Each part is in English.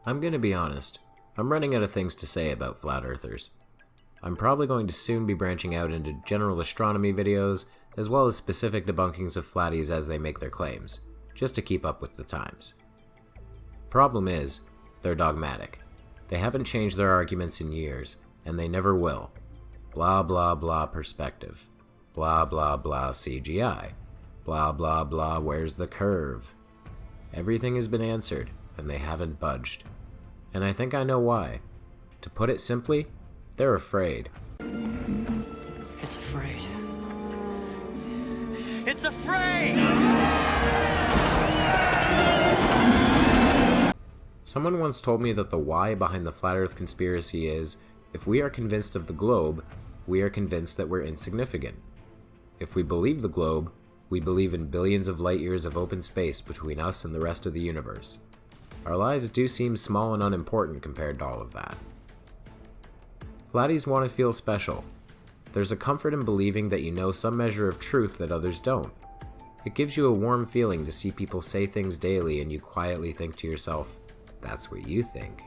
I'm gonna be honest, I'm running out of things to say about flat earthers. I'm probably going to soon be branching out into general astronomy videos, as well as specific debunkings of flatties as they make their claims, just to keep up with the times. Problem is, they're dogmatic. They haven't changed their arguments in years, and they never will. Blah blah blah perspective. Blah blah blah CGI. Blah blah blah where's the curve. Everything has been answered, and they haven't budged. And I think I know why. To put it simply, they're afraid. It's afraid. It's afraid! Someone once told me that the why behind the flat earth conspiracy is, if we are convinced of the globe, we are convinced that we're insignificant. If we believe the globe, we believe in billions of light years of open space between us and the rest of the universe. Our lives do seem small and unimportant compared to all of that. Flatties want to feel special. There's a comfort in believing that you know some measure of truth that others don't. It gives you a warm feeling to see people say things daily and you quietly think to yourself, that's what you think.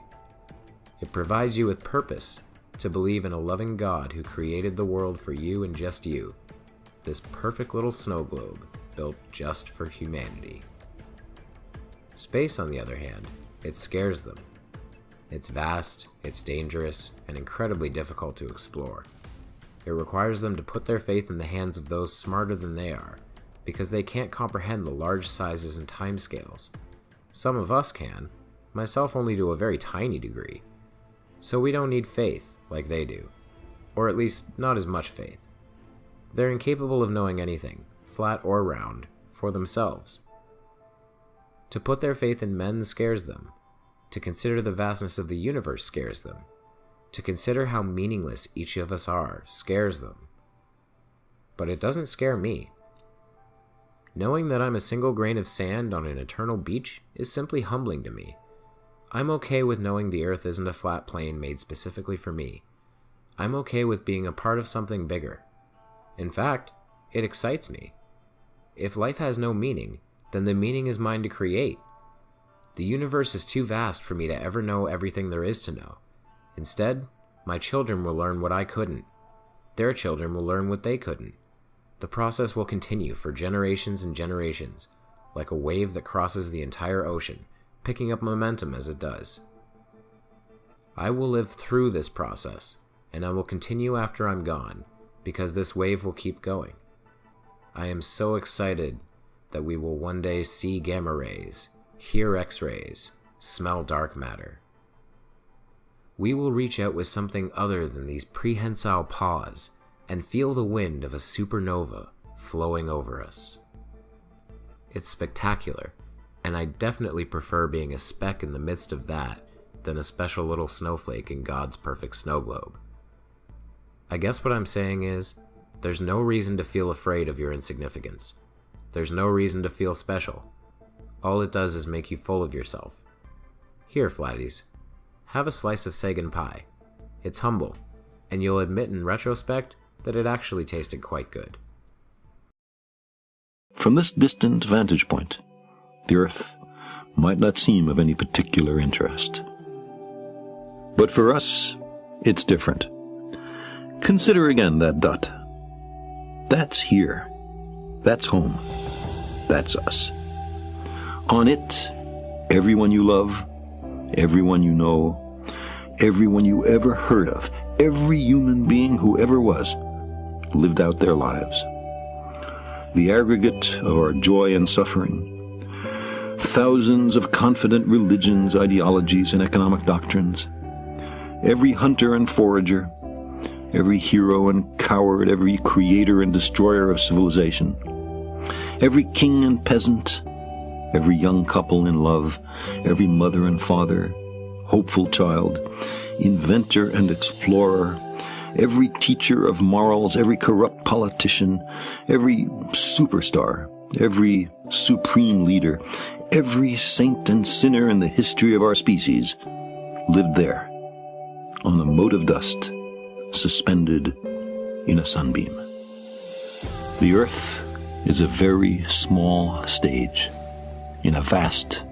It provides you with purpose to believe in a loving God who created the world for you and just you. This perfect little snow globe built just for humanity. Space, on the other hand, it scares them. It's vast, it's dangerous, and incredibly difficult to explore. It requires them to put their faith in the hands of those smarter than they are, because they can't comprehend the large sizes and timescales. Some of us can, myself only to a very tiny degree. So we don't need faith like they do, or at least not as much faith. They're incapable of knowing anything, flat or round, for themselves. To put their faith in men scares them. To consider the vastness of the universe scares them. To consider how meaningless each of us are scares them. But it doesn't scare me. Knowing that I'm a single grain of sand on an eternal beach is simply humbling to me. I'm okay with knowing the earth isn't a flat plane made specifically for me. I'm okay with being a part of something bigger. In fact, it excites me. If life has no meaning, then the meaning is mine to create. The universe is too vast for me to ever know everything there is to know. Instead, my children will learn what I couldn't. Their children will learn what they couldn't. The process will continue for generations and generations, like a wave that crosses the entire ocean, picking up momentum as it does. I will live through this process, and I will continue after I'm gone, because this wave will keep going. I am so excited that we will one day see gamma rays, hear X-rays, smell dark matter. We will reach out with something other than these prehensile paws and feel the wind of a supernova flowing over us. It's spectacular, and I definitely prefer being a speck in the midst of that than a special little snowflake in God's perfect snow globe. I guess what I'm saying is, there's no reason to feel afraid of your insignificance. There's no reason to feel special. All it does is make you full of yourself. Here, flatties, have a slice of Sagan pie. It's humble, and you'll admit in retrospect that it actually tasted quite good. From this distant vantage point, the Earth might not seem of any particular interest. But for us, it's different. Consider again that dot. That's here. That's home. That's us. On it, everyone you love, everyone you know, everyone you ever heard of, every human being who ever was, lived out their lives. The aggregate of our joy and suffering, thousands of confident religions, ideologies, and economic doctrines, every hunter and forager, every hero and coward, every creator and destroyer of civilization, every king and peasant, every young couple in love, every mother and father, hopeful child, inventor and explorer, every teacher of morals, every corrupt politician, every superstar, every supreme leader, every saint and sinner in the history of our species lived there, on a mote of dust, suspended in a sunbeam. The Earth is a very small stage in a vast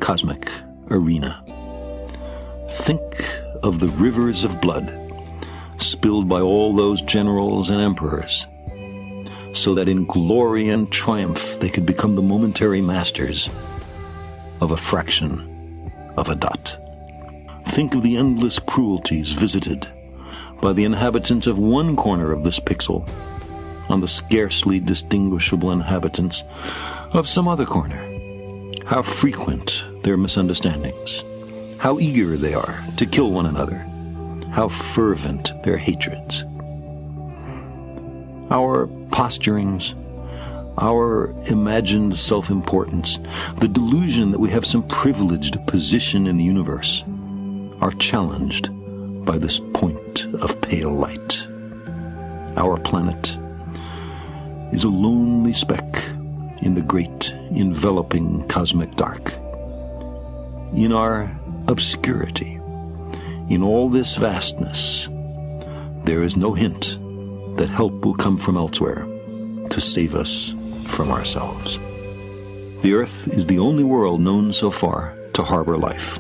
cosmic arena. Think of the rivers of blood spilled by all those generals and emperors, so that in glory and triumph they could become the momentary masters of a fraction of a dot. Think of the endless cruelties visited by the inhabitants of one corner of this pixel on the scarcely distinguishable inhabitants of some other corner. How frequent their misunderstandings, how eager they are to kill one another, how fervent their hatreds. Our posturings, our imagined self-importance, the delusion that we have some privileged position in the universe, are challenged by this point of pale light. Our planet is a lonely speck in the great enveloping cosmic dark. In our obscurity, in all this vastness, there is no hint that help will come from elsewhere to save us from ourselves. The Earth is the only world known so far to harbor life.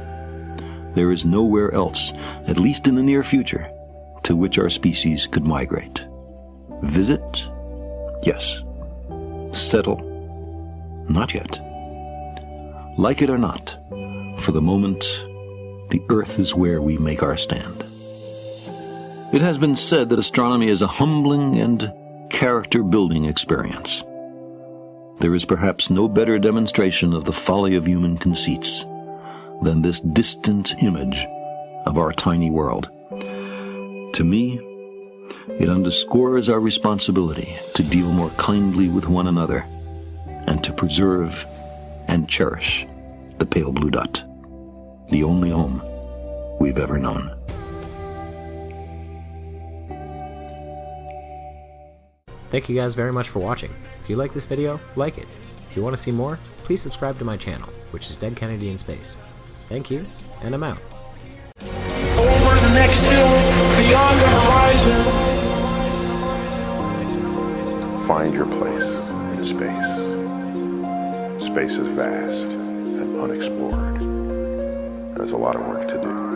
There is nowhere else, at least in the near future, to which our species could migrate. Visit? Yes. Settle? Not yet. Like it or not, for the moment, the Earth is where we make our stand. It has been said that astronomy is a humbling and character-building experience. There is perhaps no better demonstration of the folly of human conceits than this distant image of our tiny world. To me, it underscores our responsibility to deal more kindly with one another and to preserve and cherish the pale blue dot, the only home we've ever known. Thank you guys very much for watching. If you like this video, like it. If you want to see more, please subscribe to my channel, which is Dead Kennedy in Space. Thank you, and I'm out. Over the next hill, beyond the horizon. Find your place in space. Space is vast and unexplored. There's a lot of work to do.